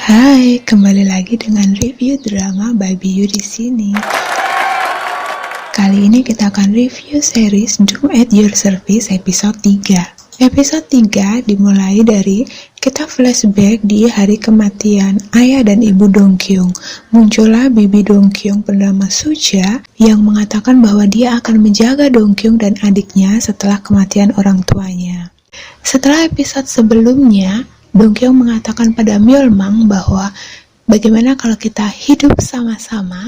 Hai, kembali lagi dengan review drama Baby You di sini. Kali ini kita akan review series Doom at Your Service episode 3. Episode 3 dimulai dari kita flashback di hari kematian ayah dan ibu Dongkyung. Muncullah bibi Dongkyung bernama Suja yang mengatakan bahwa dia akan menjaga Dongkyung dan adiknya setelah kematian orang tuanya. Setelah episode sebelumnya, Dongkyung mengatakan pada Myeolmang bahwa bagaimana kalau kita hidup sama-sama.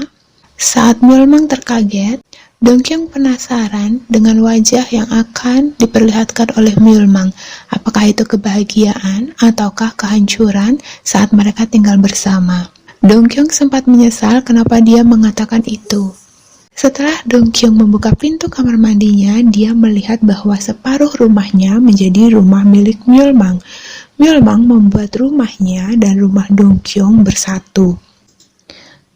Saat Myeolmang terkaget, Dongkyung penasaran dengan wajah yang akan diperlihatkan oleh Myeolmang. Apakah itu kebahagiaan ataukah kehancuran saat mereka tinggal bersama? Dongkyung sempat menyesal kenapa dia mengatakan itu. Setelah Dongkyung membuka pintu kamar mandinya, dia melihat bahwa separuh rumahnya menjadi rumah milik Myeolmang. Myeolmang membuat rumahnya dan rumah Dongkyung bersatu.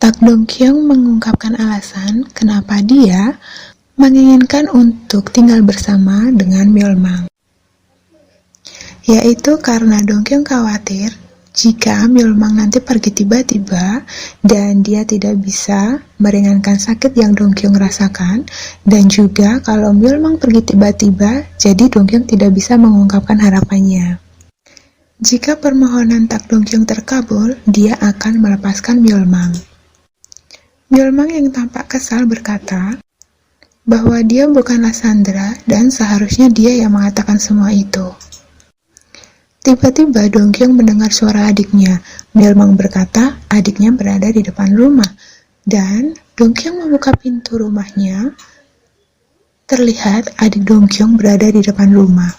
Tak Dongkyung mengungkapkan alasan kenapa dia menginginkan untuk tinggal bersama dengan Myeolmang. Yaitu karena Dongkyung khawatir jika Myeolmang nanti pergi tiba-tiba dan dia tidak bisa meringankan sakit yang Dongkyung rasakan, dan juga kalau Myeolmang pergi tiba-tiba, jadi Dongkyung tidak bisa mengungkapkan harapannya. Jika permohonan Tak Dongkyung terkabul, dia akan melepaskan Myeolmang. Myeolmang yang tampak kesal berkata bahwa dia bukanlah Sandra dan seharusnya dia yang mengatakan semua itu. Tiba-tiba Dongkyung mendengar suara adiknya. Myeolmang berkata adiknya berada di depan rumah, dan Dongkyung membuka pintu rumahnya. Terlihat adik Dongkyung berada di depan rumah.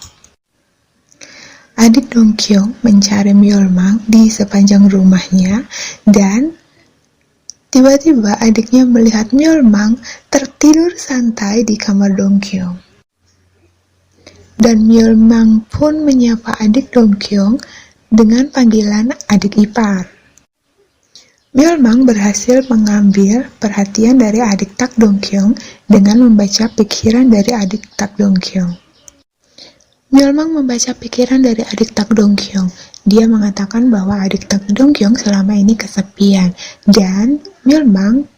Adik Dongkyung mencari Myeolmang di sepanjang rumahnya, dan tiba-tiba adiknya melihat Myeolmang tertidur santai di kamar Dongkyung. Dan Myeolmang pun menyapa adik Dongkyung dengan panggilan adik ipar. Myeolmang berhasil mengambil perhatian dari adik Tak Dongkyung dengan membaca pikiran dari adik Tak Dongkyung. Myeolmang membaca pikiran dari adik Tak Dongkyung. Dia mengatakan bahwa adik Tak Dongkyung selama ini kesepian, dan Myeolmang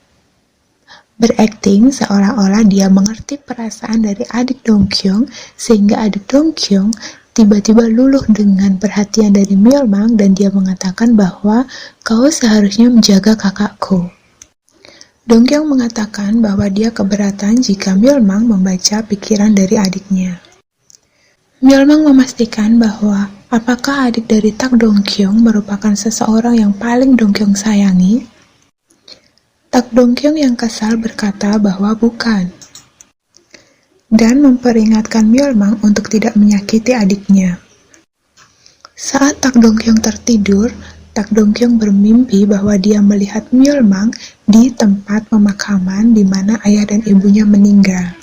berakting seolah-olah dia mengerti perasaan dari adik Dongkyung, sehingga adik Dongkyung tiba-tiba luluh dengan perhatian dari Myeolmang, dan dia mengatakan bahwa kau seharusnya menjaga kakakku. Dongkyung mengatakan bahwa dia keberatan jika Myeolmang membaca pikiran dari adiknya. Myeolmang memastikan bahwa apakah adik dari Tak Dongkyung merupakan seseorang yang paling Dongkyung sayangi. Tak Dongkyung yang kesal berkata bahwa bukan, dan memperingatkan Myeolmang untuk tidak menyakiti adiknya. Saat Tak Dongkyung tertidur, Tak Dongkyung bermimpi bahwa dia melihat Myeolmang di tempat pemakaman di mana ayah dan ibunya meninggal.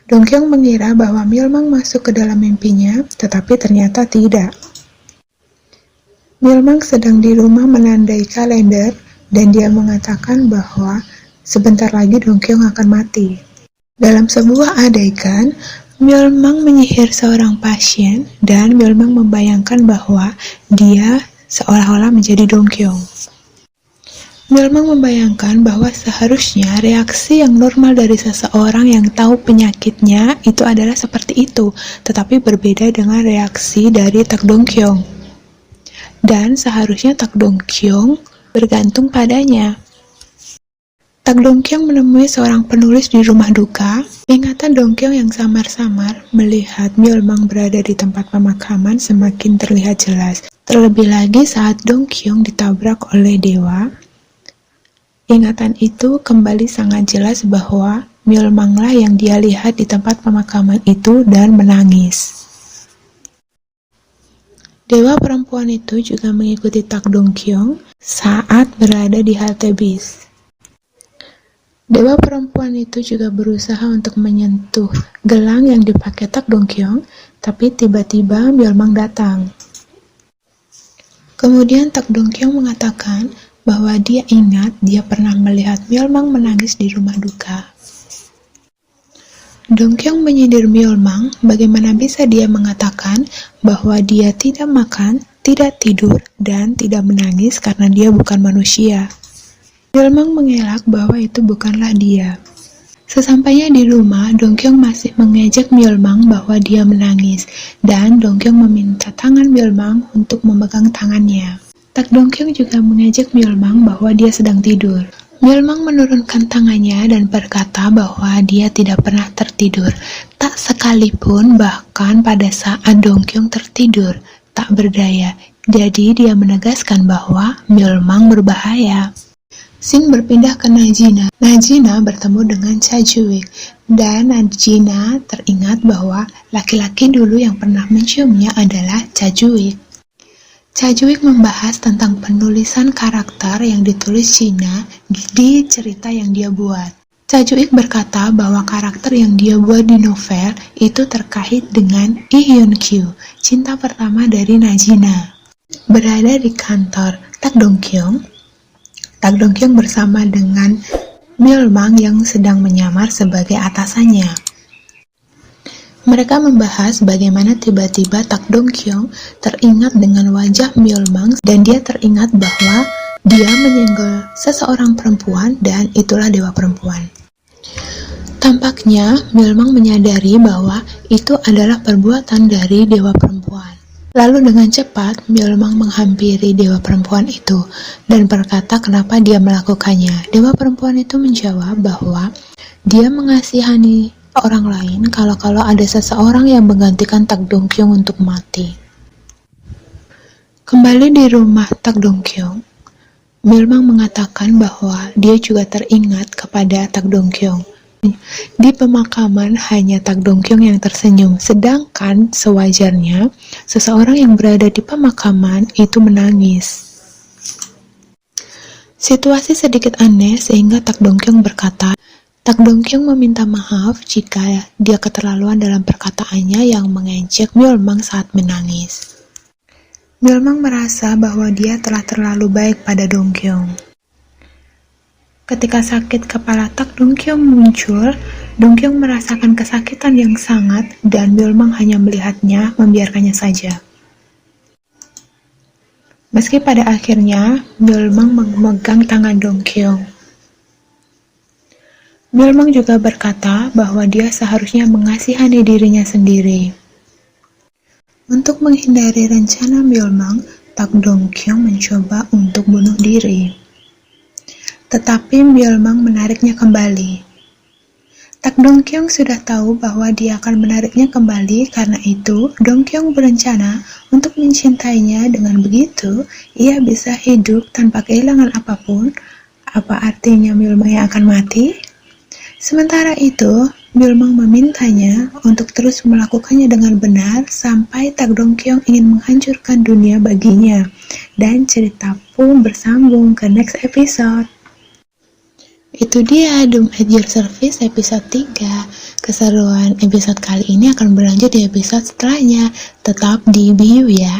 Dongkyung mengira bahwa Myeolmang masuk ke dalam mimpinya, tetapi ternyata tidak. Myeolmang sedang di rumah menandai kalender, dan dia mengatakan bahwa sebentar lagi Dongkyung akan mati. Dalam sebuah adegan, Myeolmang menyihir seorang pasien, dan Myeolmang membayangkan bahwa dia seolah-olah menjadi Dongkyung. Myeolmang membayangkan bahwa seharusnya reaksi yang normal dari seseorang yang tahu penyakitnya itu adalah seperti itu, tetapi berbeda dengan reaksi dari Tak Dongkyung. Dan seharusnya Tak Dongkyung bergantung padanya. Tak Dongkyung menemui seorang penulis di rumah duka. Ingatan Dongkyung yang samar-samar melihat Myeolmang berada di tempat pemakaman semakin terlihat jelas. Terlebih lagi saat Dongkyung ditabrak oleh dewa. Ingatan itu kembali sangat jelas bahwa Myeolmanglah yang dia lihat di tempat pemakaman itu dan menangis. Dewa perempuan itu juga mengikuti Tak Dongkyung saat berada di halte bis. Dewa perempuan itu juga berusaha untuk menyentuh gelang yang dipakai Tak Dongkyung, tapi tiba-tiba Myeolmang datang. Kemudian Tak Dongkyung mengatakan bahwa dia ingat dia pernah melihat Myeolmang menangis di rumah duka. Dongkyung menyindir Myeolmang, bagaimana bisa dia mengatakan bahwa dia tidak makan tidak tidur, dan tidak menangis karena dia bukan manusia. Myeolmang mengelak bahwa itu bukanlah dia. Sesampainya di rumah, Dongkyung masih mengejek Myeolmang bahwa dia menangis, dan Dongkyung meminta tangan Myeolmang untuk memegang tangannya. Tak Dongkyung juga mengejek Myeolmang bahwa dia sedang tidur. Myeolmang menurunkan tangannya dan berkata bahwa dia tidak pernah tertidur, tak sekalipun bahkan pada saat Dongkyung tertidur, tak berdaya. Jadi dia menegaskan bahwa Myeolmang berbahaya. Scene berpindah ke Najina. Najina bertemu dengan Cha Ju-ik, dan Najina teringat bahwa laki-laki dulu yang pernah menciumnya adalah Cha Ju-ik. Cha Ju-ik membahas tentang penulisan karakter yang ditulis Cina di cerita yang dia buat. Cha Ju-ik berkata bahwa karakter yang dia buat di novel itu terkait dengan Lee Hyun-kyu, cinta pertama dari Najina. Berada di kantor Tak Dongkyung bersama dengan Myeolmang yang sedang menyamar sebagai atasannya. Mereka membahas bagaimana tiba-tiba Tak Dongkyung teringat dengan wajah Myeolmang dan dia teringat bahwa dia menyenggol seseorang perempuan dan itulah dewa perempuan. Tampaknya Myeolmang menyadari bahwa itu adalah perbuatan dari dewa perempuan. Lalu dengan cepat, Myeolmang menghampiri dewa perempuan itu dan berkata kenapa dia melakukannya. Dewa perempuan itu menjawab bahwa dia mengasihani orang lain kalau ada seseorang yang menggantikan Tak Dongkyung untuk mati. Kembali di rumah Tak Dongkyung, Myeolmang mengatakan bahwa dia juga teringat kepada Tak Dongkyung. Di pemakaman hanya Tak Dongkyung yang tersenyum, sedangkan sewajarnya seseorang yang berada di pemakaman itu menangis. Situasi sedikit aneh sehingga Tak Dongkyung berkata, Tak Dongkyung meminta maaf jika dia keterlaluan dalam perkataannya yang mengejek Myeolmang saat menangis. Myeolmang merasa bahwa dia telah terlalu baik pada Dongkyung. Ketika sakit kepala Tak Dongkyung muncul, Dongkyung merasakan kesakitan yang sangat dan Myeolmang hanya melihatnya, membiarkannya saja. Meski pada akhirnya Myeolmang memegang tangan Dongkyung. Myeolmang juga berkata bahwa dia seharusnya mengasihani dirinya sendiri. Untuk menghindari rencana Myeolmang, Tak Dongkyung mencoba untuk bunuh diri. Tetapi Myeolmang menariknya kembali. Tak Dongkyung sudah tahu bahwa dia akan menariknya kembali, karena itu Dongkyung berencana untuk mencintainya. Dengan begitu, ia bisa hidup tanpa kehilangan apapun. Apa artinya Myeolmang yang akan mati? Sementara itu, Myeolmang memintanya untuk terus melakukannya dengan benar sampai Tak Dongkyung ingin menghancurkan dunia baginya. Dan cerita pun bersambung ke next episode. Itu dia Doom at Your Service episode 3. Keseruan episode kali ini akan berlanjut di episode setelahnya. Tetap di BU ya.